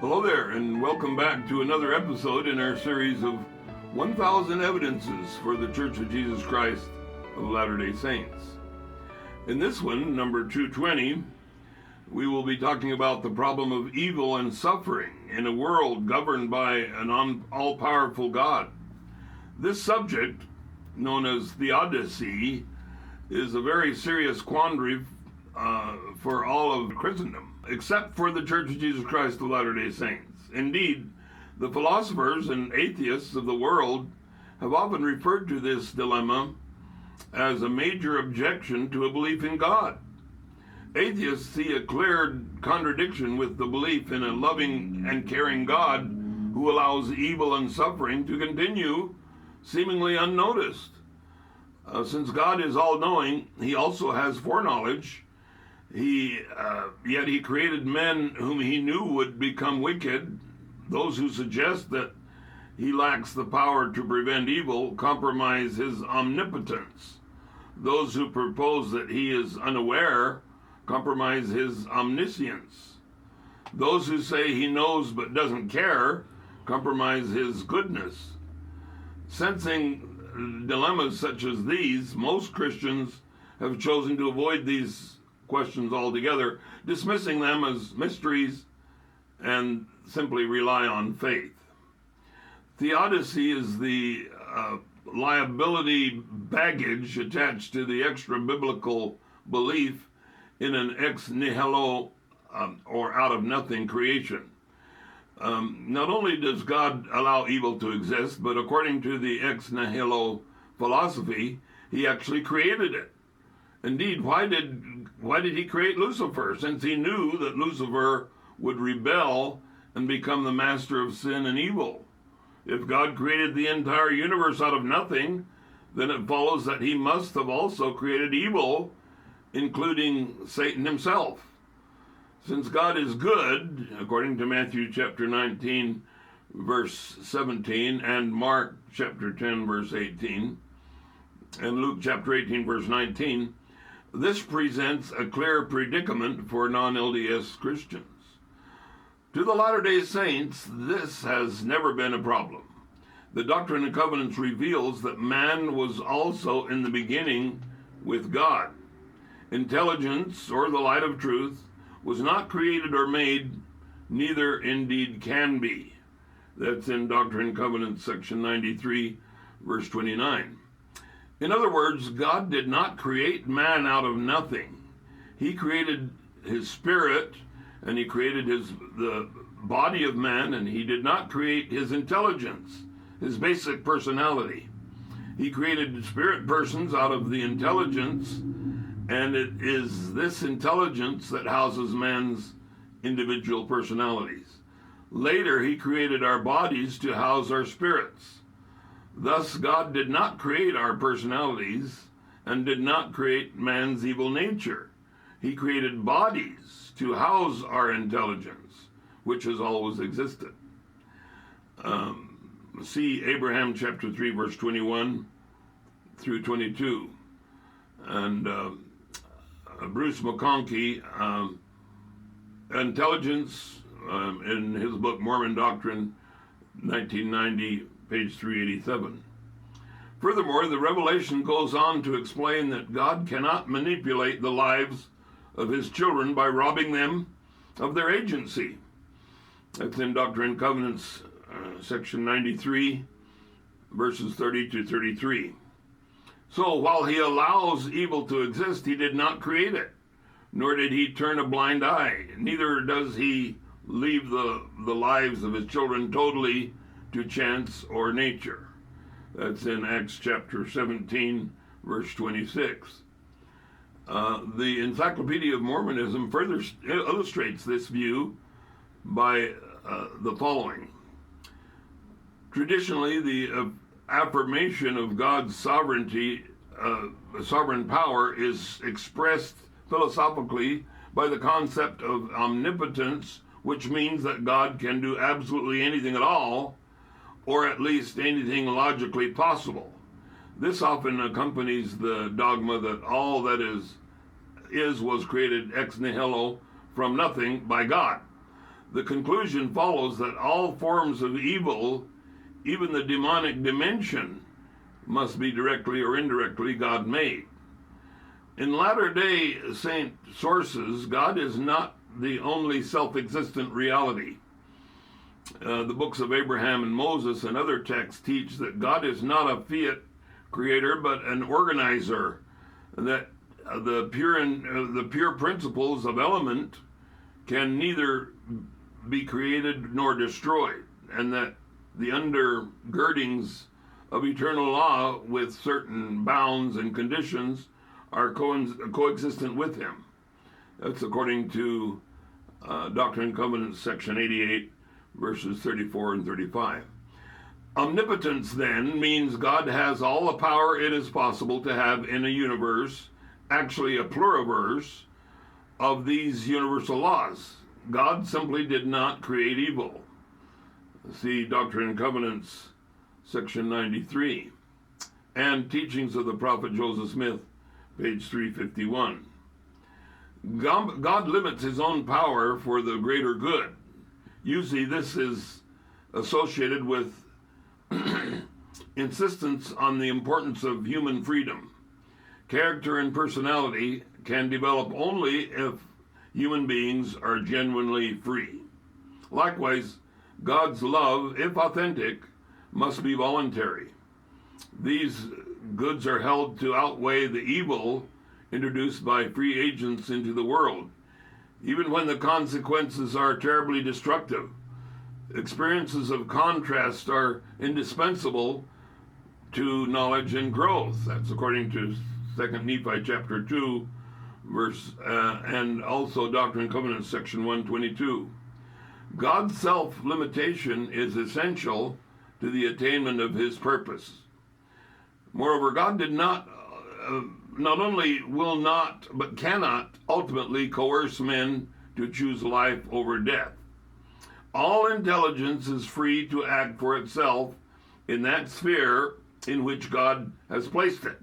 Hello there, and welcome back to another episode in our series of 1,000 Evidences for the Church of Jesus Christ of Latter-day Saints. In this one, number 220, we will be talking about the problem of evil and suffering in a world governed by an all-powerful God. This subject, known as theodicy, is a very serious quandary for all of Christendom, except for the Church of Jesus Christ of Latter-day Saints. Indeed, the philosophers and atheists of the world have often referred to this dilemma as a major objection to a belief in God. Atheists see a clear contradiction with the belief in a loving and caring God who allows evil and suffering to continue seemingly unnoticed. Since God is all-knowing, he also has foreknowledge. Yet he created men whom he knew would become wicked. Those who suggest that he lacks the power to prevent evil compromise his omnipotence. Those who propose that he is unaware compromise his omniscience. Those who say he knows but doesn't care compromise his goodness. Sensing dilemmas such as these, most Christians have chosen to avoid these questions altogether, dismissing them as mysteries and simply rely on faith. Theodicy is the liability baggage attached to the extra-biblical belief in an ex nihilo or out-of-nothing creation. Not only does God allow evil to exist, but according to the ex nihilo philosophy, he actually created it. Indeed, why did he create Lucifer? Since he knew that Lucifer would rebel and become the master of sin and evil. If God created the entire universe out of nothing, then it follows that he must have also created evil, including Satan himself. Since God is good, according to Matthew chapter 19, verse 17, and Mark chapter 10, verse 18, and Luke chapter 18, verse 19, this presents a clear predicament for non-LDS Christians. To the Latter-day Saints, this has never been a problem. The Doctrine and Covenants reveals that man was also in the beginning with God. Intelligence, or the light of truth, was not created or made, neither indeed can be. That's in Doctrine and Covenants, section 93, verse 29. In other words, God did not create man out of nothing. He created his spirit, and he created the body of man, and he did not create his intelligence, his basic personality. He created spirit persons out of the intelligence, and it is this intelligence that houses man's individual personalities. Later, he created our bodies to house our spirits. Thus, God did not create our personalities and did not create man's evil nature. He created bodies to house our intelligence, which has always existed. See Abraham chapter 3, verse 21 through 22. And Bruce McConkie, Intelligence, in his book Mormon Doctrine, 1990, page 387. Furthermore, the revelation goes on to explain that God cannot manipulate the lives of his children by robbing them of their agency. That's in Doctrine and Covenants, section 93, verses 30 to 33. So while he allows evil to exist, he did not create it, nor did he turn a blind eye. Neither does he leave the lives of his children totally to chance or nature. That's in Acts chapter 17, verse 26. The Encyclopedia of Mormonism further illustrates this view by the following. Traditionally, the affirmation of God's sovereignty, sovereign power, is expressed philosophically by the concept of omnipotence, which means that God can do absolutely anything at all, or at least anything logically possible. This often accompanies the dogma that all that is was created ex nihilo, from nothing, by God. the conclusion follows that all forms of evil, even the demonic dimension, must be directly or indirectly God-made. In Latter-day Saint sources, God is not the only self-existent reality. The books of Abraham and Moses and other texts teach that God is not a fiat creator, but an organizer, that the pure principles of element can neither be created nor destroyed, and that the undergirdings of eternal law with certain bounds and conditions are coexistent with him. That's according to Doctrine and Covenants, section 88, verses 34 and 35. Omnipotence, then, means God has all the power it is possible to have in a universe, actually a pluriverse, of these universal laws. God simply did not create evil. See Doctrine and Covenants, section 93, and Teachings of the Prophet Joseph Smith, page 351. God limits his own power for the greater good. Usually this is associated with insistence on the importance of human freedom. Character and personality can develop only if human beings are genuinely free. Likewise, God's love, if authentic, must be voluntary. These goods are held to outweigh the evil introduced by free agents into the world, even when the consequences are terribly destructive. Experiences of contrast are indispensable to knowledge and growth. That's according to 2 Nephi chapter 2, verse, and also Doctrine and Covenants, section 122. God's self-limitation is essential to the attainment of his purpose. Moreover, God did not only will not, but cannot ultimately coerce men to choose life over death. All intelligence is free to act for itself in that sphere in which God has placed it.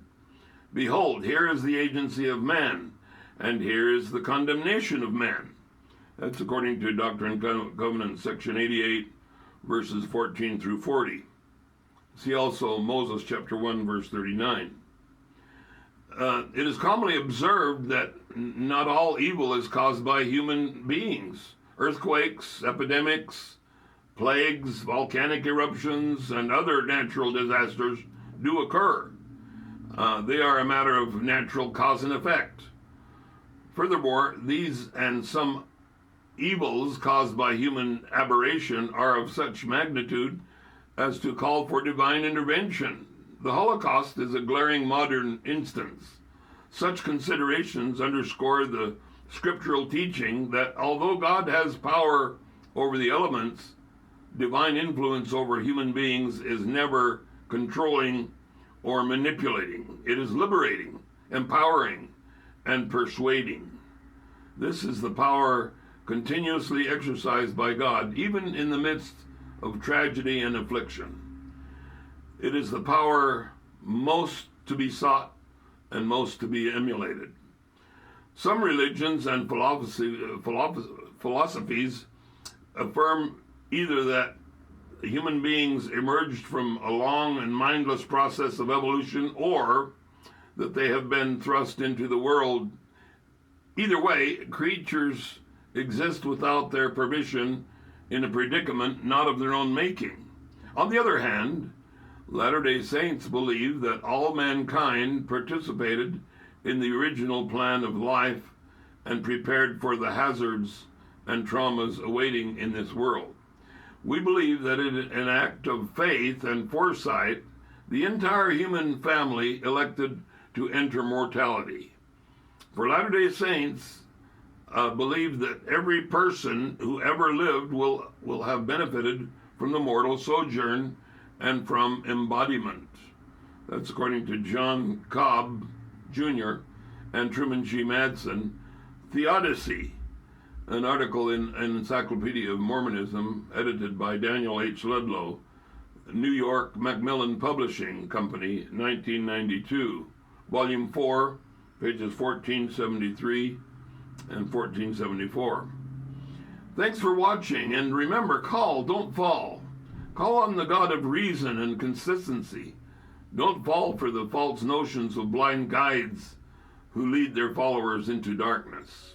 Behold, here is the agency of man, and here is the condemnation of man. That's according to Doctrine and Covenants, section 88, verses 14 through 40. See also Moses chapter 1, verse 39. It is commonly observed that not all evil is caused by human beings. Earthquakes, epidemics, plagues, volcanic eruptions, and other natural disasters do occur. They are a matter of natural cause and effect. Furthermore, these and some evils caused by human aberration are of such magnitude as to call for divine intervention. The Holocaust is a glaring modern instance. Such considerations underscore the scriptural teaching that although God has power over the elements, divine influence over human beings is never controlling or manipulating. It is liberating, empowering, and persuading. This is the power continuously exercised by God, even in the midst of tragedy and affliction. It is the power most to be sought and most to be emulated. Some religions and philosophies affirm either that human beings emerged from a long and mindless process of evolution, or that they have been thrust into the world. Either way, creatures exist without their permission in a predicament not of their own making. On the other hand, Latter-day Saints believe that all mankind participated in the original plan of life and prepared for the hazards and traumas awaiting in this world. We believe that in an act of faith and foresight, the entire human family elected to enter mortality. For Latter-day Saints believe that every person who ever lived will have benefited from the mortal sojourn and from embodiment. That's according to John Cobb, Jr. and Truman G. Madsen. Theodicy, an article in Encyclopedia of Mormonism, edited by Daniel H. Ludlow, New York Macmillan Publishing Company, 1992, Volume 4, pages 1473 and 1474. Thanks for watching, and remember, call, don't fall. Call on the God of reason and consistency. Don't fall for the false notions of blind guides who lead their followers into darkness.